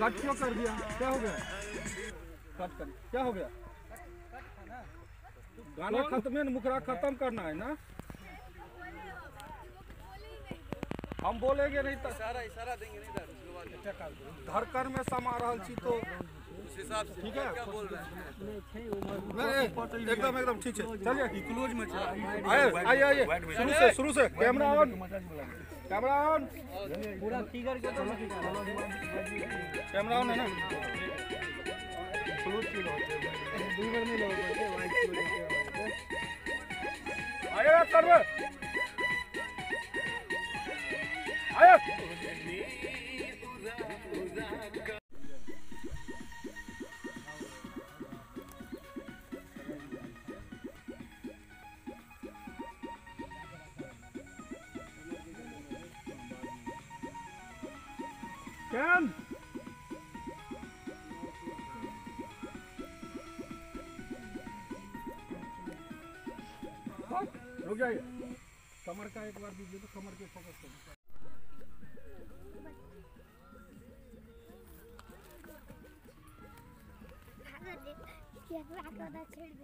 Cut क्यों कर दिया? क्या हो गया? कट कर क्या हो गया? गाना खत्म है ना, मुकरा खत्म करना है ना। हम बोलेंगे नहीं तो इशारा देंगे नहीं धड़कन में समा रहल छी तो उस हिसाब से ठीक है। क्या बोल रहे हैं? नहीं एकदम एकदम ठीक है। चलिए क्लोज में आइए आइए शुरू से कैमरा ऑन पूरा फिगर के कैमरा ऑन है ना। आइए करवे आइए कैम रुक जाइए। कमर का एक बार दीजिए तो कमर के फोकस करिए। Kaya ako na-trade.